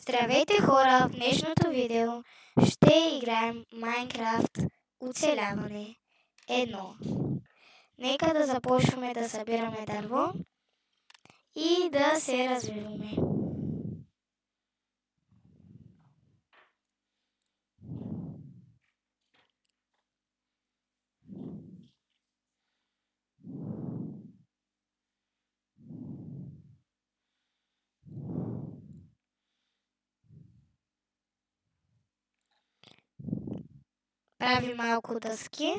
Здравейте хора! В днешното видео ще играем Майнкрафт оцеляване 1. Нека да започваме да събираме дърво и да се развиваме. Прави малко дъски.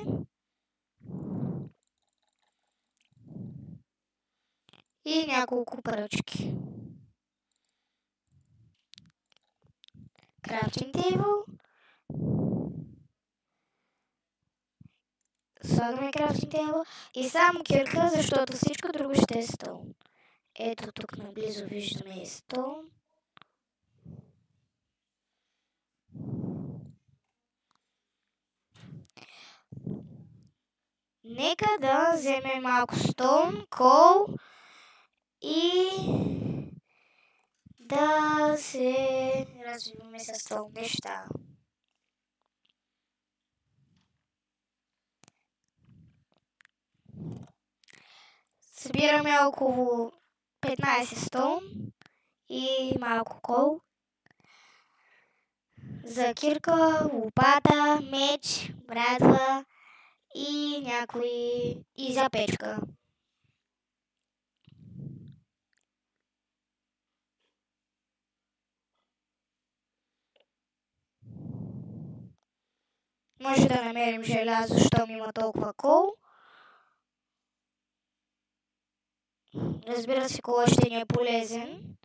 И няколко пръчки. Крафтинг тейбъл. Слагаме крафтинг тейбъл и само кирка, защото всичко друго ще е стол. Ето тук наблизо виждаме стол. Нека да вземем малко стон, кол и да се развиваме с стол неща. Събираме около 15 стон и малко кол. За кирка, лопата, меч, брадва и някои и за печка. Може да намерим желязо, щом има толкова кол. Разбира се, кола ще ни е полезен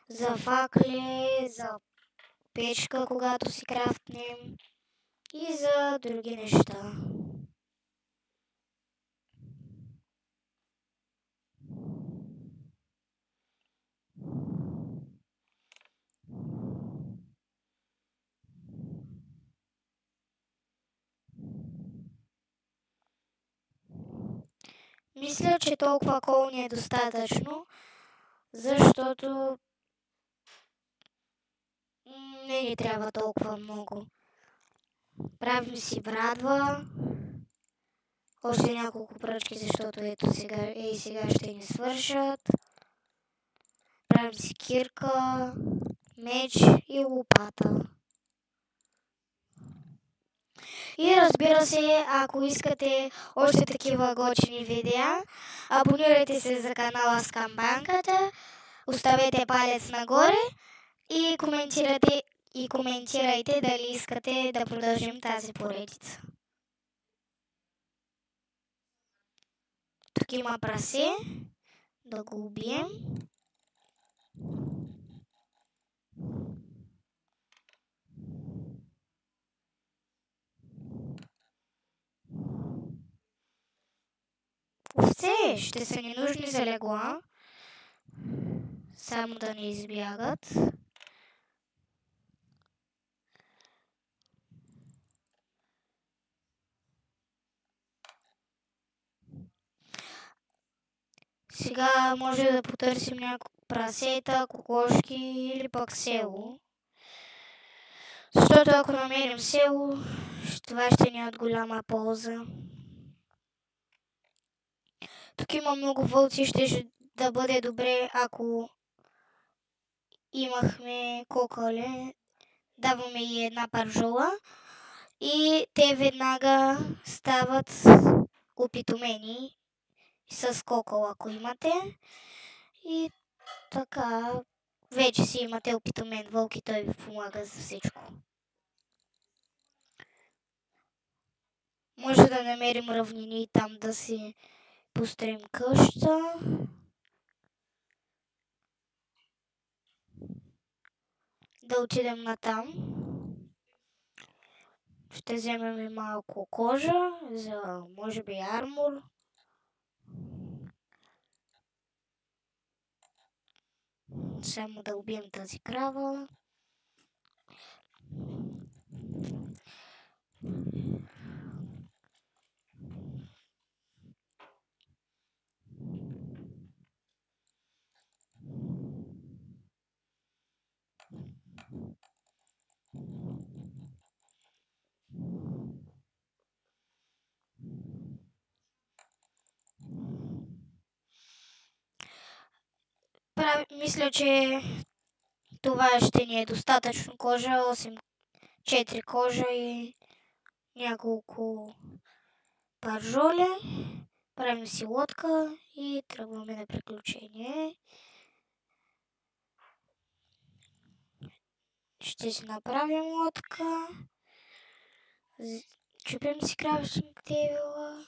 за факли, за печка, когато си крафтнем и за други неща. Мисля, че толкова кол ни е достатъчно, защото не ни трябва толкова много. Правим си брадва, още няколко пръчки, защото ето сега ще ни свършат. Правим си кирка, меч и лопата. И разбира се, ако искате още такива готини видеа, абонирайте се за канала с камбанката, оставете палец нагоре и коментирайте дали искате да продължим тази поредица. Тук има прасе, да го убием. Овце ще са ни нужни за легла, само да не избягат. Сега може да потърсим няколко прасета, кокошки или пък село. Защото ако намерим село, това ще ни е от голяма полза. Тук има много вълци, ще да бъде добре, ако имахме кокале. Даваме и една пържола и те веднага стават опитомени с кокал, ако имате. И така, вече си имате опитомен вълк и той ви помага за всичко. Може да намерим равнини и там да си построим къща. Да отидем натам. Ще вземем и малко кожа за, може би, армор. Само да убием тази крава. мисля, че това ще ни е достатъчно кожа, 4 кожа и няколко паржоли. Правим си лодка и тръгваме на приключение. Ще си направим лодка. Чупим си крафтинг тейбъла.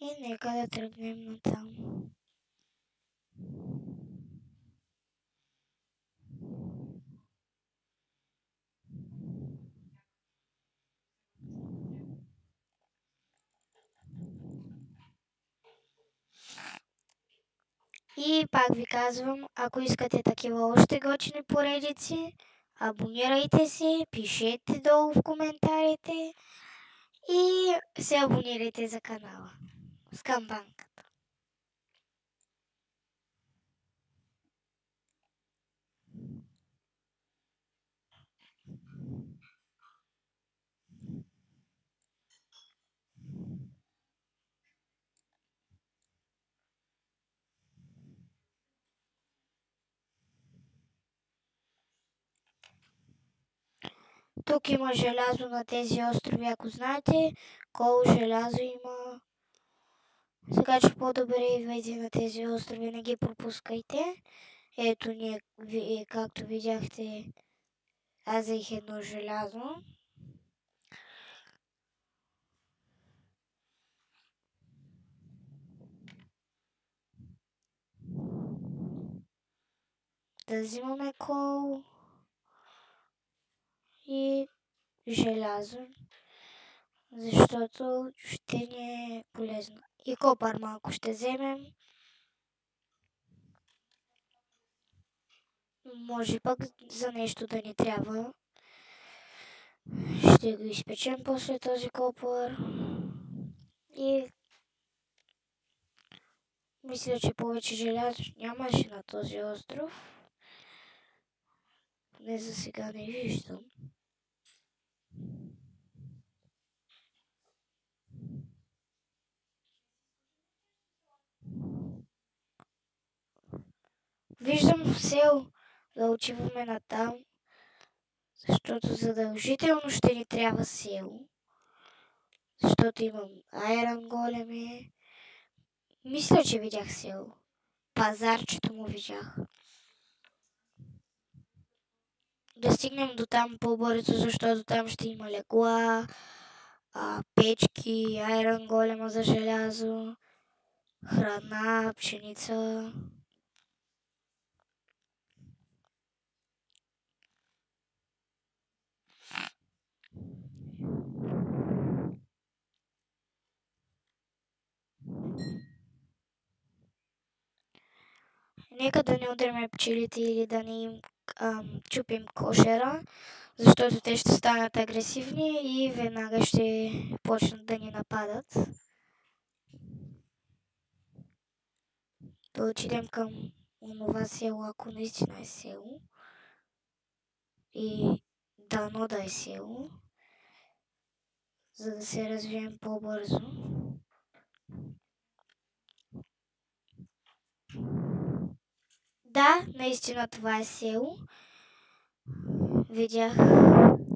И нека да тръгнем натам. И пак ви казвам, ако искате такива още готини поредици, абонирайте се, пишете долу в коментарите и се абонирайте за канала. С камбанка. Тук има желязо на тези острови, ако знаете. Колко желязо има. Така че по-добре идвайте на тези острови, не ги пропускайте. Ето ние, както видяхте, аз взех едно желязо. Да взимаме кол и желязо, защото ще ни е полезно. И копър малко ще вземем. Може пък за нещо да ни трябва. Ще го изпечем после този копър. И мисля, че повече желязо нямаше на този остров. Не, за сега не виждам. Виждам сел да отиваме натам, защото задължително ще ни трябва село. Защото имам айрон големи. Мисля, че видях село. Пазарчето му видях. Да стигнем до там по-бързо, защото там ще има легла, печки, айрон голема за желязо, храна, пшеница. Нека да не удряме пчелите или да не им чупим кошера, защото те ще станат агресивни и веднага ще почнат да ни нападат. Да отидем към онова село, ако наистина е село. И дано да е село, за да се развием по-бързо. Да, наистина това е село. Видях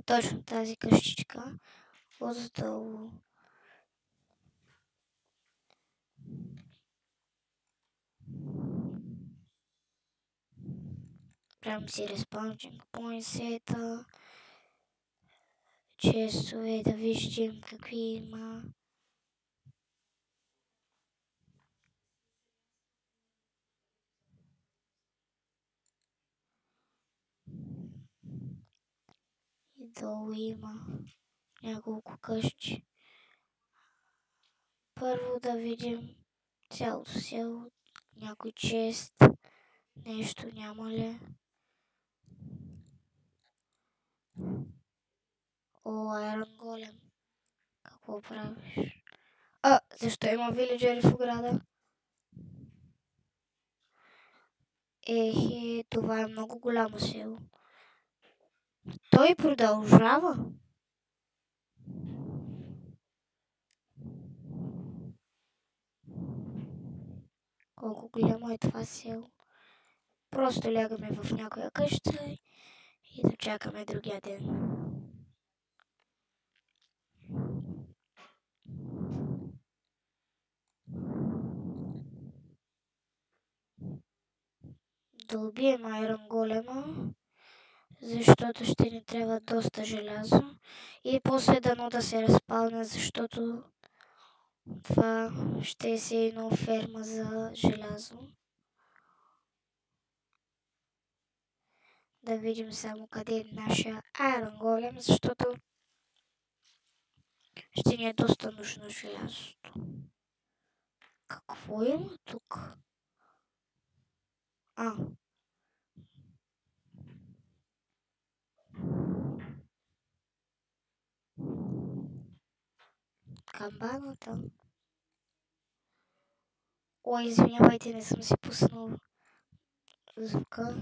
точно тази къщичка отдолу. Правим си респаунчинг поинсета. Често е да виждам какви има. И долу има няколко къщи. Първо да видим цялото село, някой чест, нещо няма ли. О, айрон голем, какво правиш? Защо има вилиджери в ограда? Това е много голямо село. Той продължава. колко голямо е това село. Просто лягаме в някоя къща и да чакаме другия ден. Да убием Айрон Голема, защото ще ни трябва доста желязо. И после дано да се разпалне, защото това ще е все едно ферма за желязо. Да видим само къде е нашия Айрон Голем, защото ще ни е доста нужно желязото. Какво има тук? Камбаната. Ой, извинявайте, не съм си пуснал звука.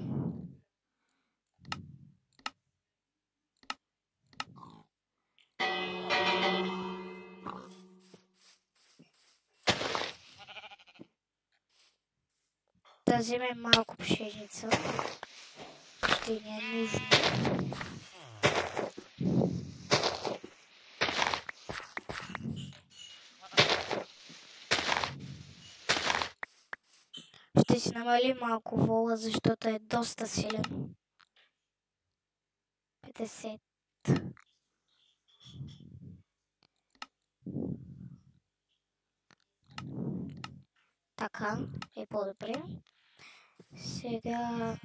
Да вземем малко пшеница. Ще ни е нужно. Ще си намалим малко вола, защото е доста силен. 50. Така е по-добре. Сега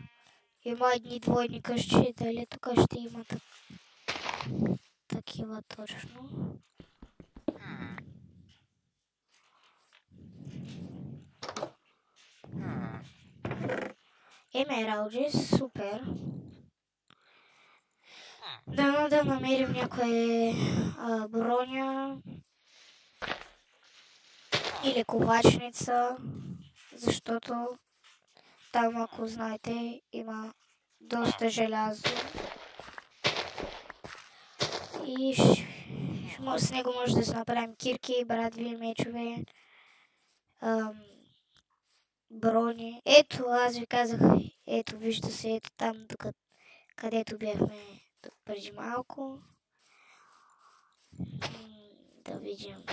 има едни двойни къщи, дали тук ще има такива точно. Емералди, супер. Да намерим някоя броня или ковачница, защото там, ако знаете, има доста желязо и с него може да се направим кирки, брадви, мечове, брони. Ето, аз ви казах, ето, вижда се, ето там, където бяхме преди малко. Да видим.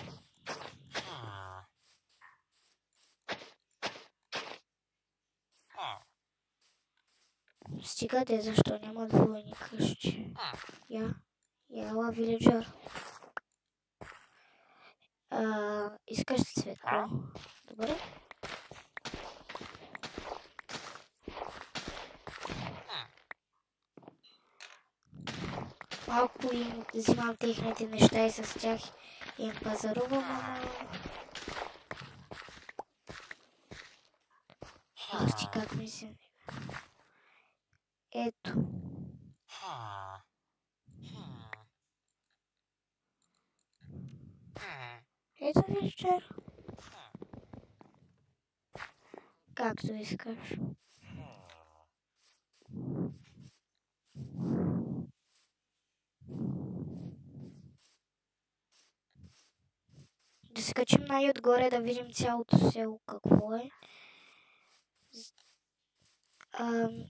Стигате, защо няма двойни къщи? Яла виледжър. Искаш цветко? Добре. Малко им взимам техните неща и с тях им пазарувам, ама... Вижте как ми се... Ето. Ето вечер. Както искаш. Да се качим най-отгоре да видим цялото село какво е.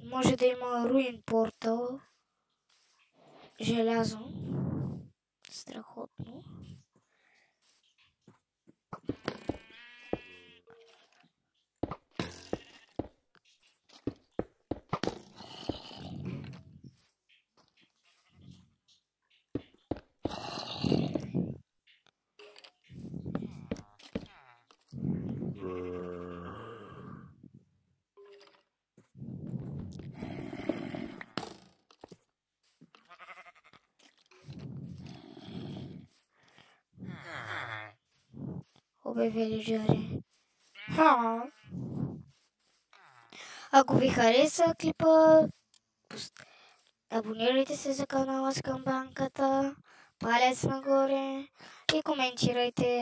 Може да има руин портал. Желязо. Страхотно. Виледжъри. Ако ви хареса клипа, абонирайте се за канала с камбанката, палец нагоре и коментирайте.